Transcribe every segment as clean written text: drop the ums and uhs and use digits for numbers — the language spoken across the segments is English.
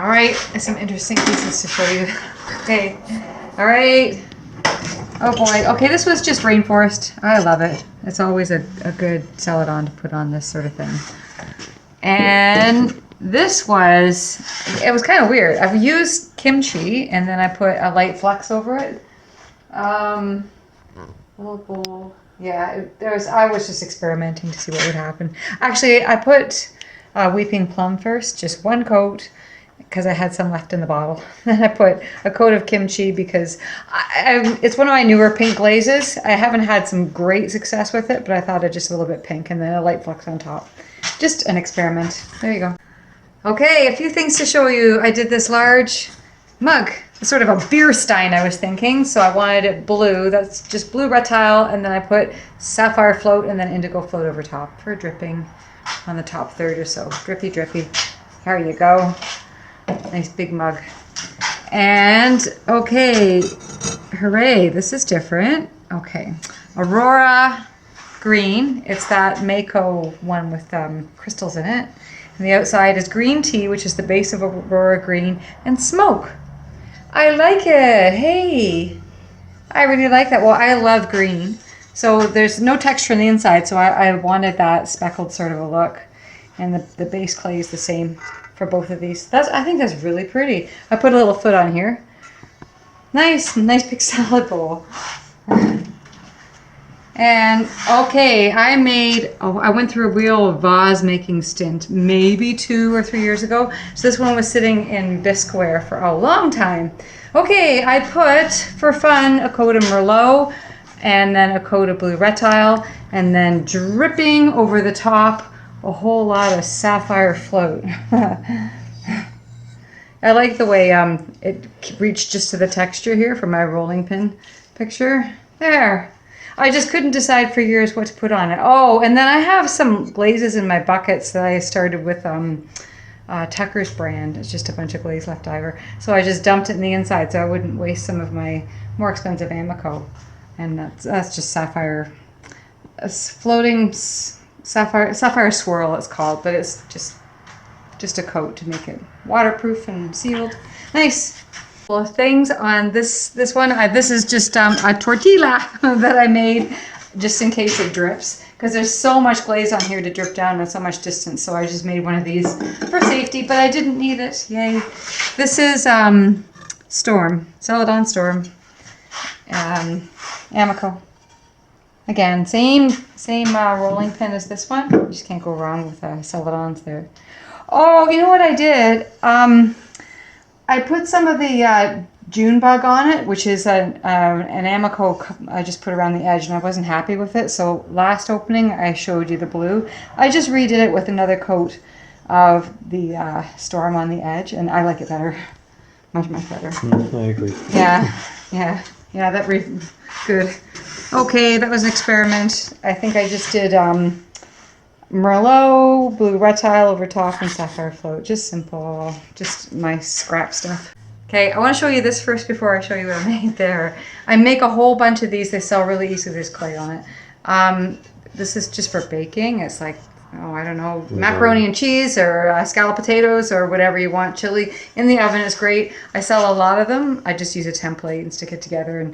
All right, some interesting pieces to show you. Okay, all right. Oh boy, okay, this was just rainforest. I love it. It's always a good celadon to put on this sort of thing. And this was, it was kind of weird. I've used kimchi and then I put a light flux over it. Little bowl. Yeah, I was just experimenting to see what would happen. Actually, I put weeping plum first, just one coat, because I had some left in the bottle. Then I put a coat of kimchi because it's one of my newer pink glazes. I haven't had some great success with it, but I thought it just a little bit pink, and then a light flux on top. Just an experiment. There you go. Okay, a few things to show you. I did this large mug, sort of a beer stein I was thinking, so I wanted it blue. That's just blue red tile, and then I put sapphire float and then indigo float over top for dripping on the top third or so. Drippy, drippy. There you go. Nice big mug. And okay, hooray, this is different. Okay, Aurora green. It's that Mako one with crystals in it. And the outside is green tea, which is the base of Aurora green, and smoke. I like it. Hey, I really like that. Well, I love green. So there's no texture on the inside, so I wanted that speckled sort of a look. And the base clay is the same for both of these. I think that's really pretty. I put a little foot on here. Nice big salad bowl. And okay, I went through a real vase making stint maybe 2 or 3 years ago. So this one was sitting in bisqueware for a long time. Okay, I put, for fun, a coat of Merlot and then a coat of blue retile, and then dripping over the top a whole lot of sapphire float. I like the way it reached just to the texture here for my rolling pin picture. There. I just couldn't decide for years what to put on it. Oh, and then I have some glazes in my buckets that I started with Tucker's brand. It's just a bunch of glaze left over. So I just dumped it in the inside so I wouldn't waste some of my more expensive Amico. And that's just sapphire, floating sapphire swirl it's called, but it's just a coat to make it waterproof and sealed. Nice. Well, things on this one. This is just a tortilla that I made just in case it drips, because there's so much glaze on here to drip down and so much distance. So I just made one of these for safety, but I didn't need it. Yay! This is Storm, Celadon Storm, Amico. Again, same rolling pin as this one. You just can't go wrong with Celadons there. Oh, you know what I did? I put some of the June bug on it, which is an Amico I just put around the edge, and I wasn't happy with it. So last opening, I showed you the blue. I just redid it with another coat of the Storm on the edge, and I like it better. Much better. I agree. Yeah, good. Okay, that was an experiment. I think I just did Merlot, blue retile over top, and sapphire float. Just simple, just my scrap stuff. Okay, I want to show you this first before I show you what I made there. I make a whole bunch of these. They sell really easily. There's clay on it. This is just for baking. It's like, oh, I don't know, macaroni and cheese or scalloped potatoes or whatever you want. Chili in the oven is great. I sell a lot of them. I just use a template and stick it together, and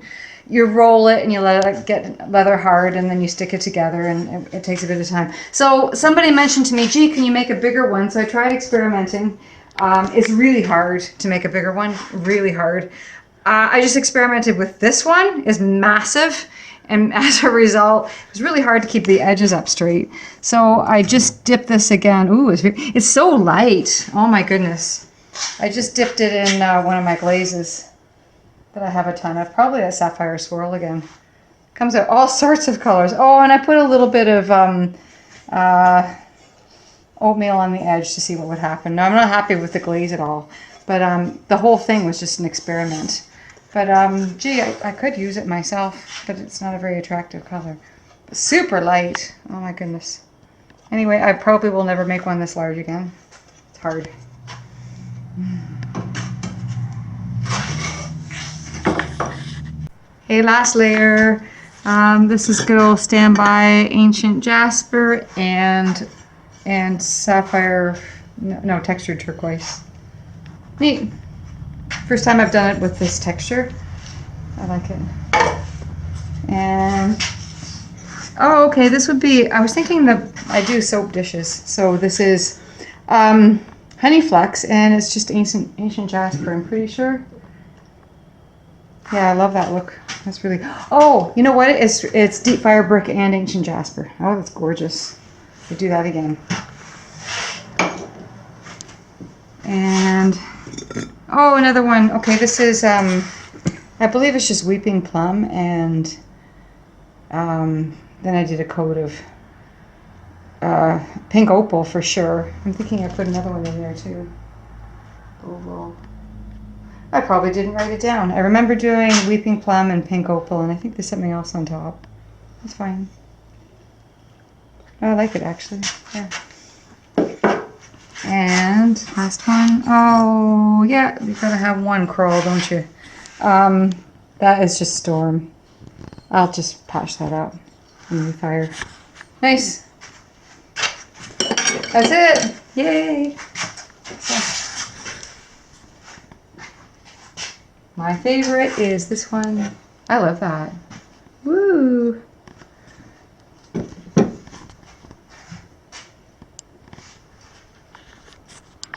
you roll it and you let it get leather hard, and then you stick it together, and it takes a bit of time. So somebody mentioned to me, gee, can you make a bigger one? So I tried experimenting. It's really hard to make a bigger one, really hard. I just experimented with this one. It's massive, and as a result, it's really hard to keep the edges up straight. So I just dipped this again. Ooh, it's so light. Oh my goodness. I just dipped it in one of my glazes that I have a ton of. Probably a sapphire swirl again. Comes out all sorts of colors. Oh, and I put a little bit of oatmeal on the edge to see what would happen. Now, I'm not happy with the glaze at all, but the whole thing was just an experiment. But gee, I could use it myself, but it's not a very attractive color. Super light. Oh my goodness. Anyway, I probably will never make one this large again. It's hard. Okay, last layer. This is good old standby ancient jasper and sapphire, no, textured turquoise. Neat. First time I've done it with this texture. I like it. And, oh, okay, this would be, I was thinking that I do soap dishes. So this is Honey Flex, and it's just ancient jasper, I'm pretty sure. Yeah, I love that look. That's really, oh, you know what? It's deep fire brick and ancient jasper. Oh, that's gorgeous. We do that again. And, oh, another one. Okay, this is, I believe it's just Weeping Plum, and then I did a coat of pink opal for sure. I'm thinking I put another one in there too. Oval. I probably didn't write it down. I remember doing Weeping Plum and pink opal, and I think there's something else on top. That's fine. Oh, I like it actually. Yeah. And last one. Oh, yeah, you gotta have one crawl, don't you? That is just Storm. I'll just patch that up and refire. Nice. That's it. Yay. So, my favorite is this one. I love that.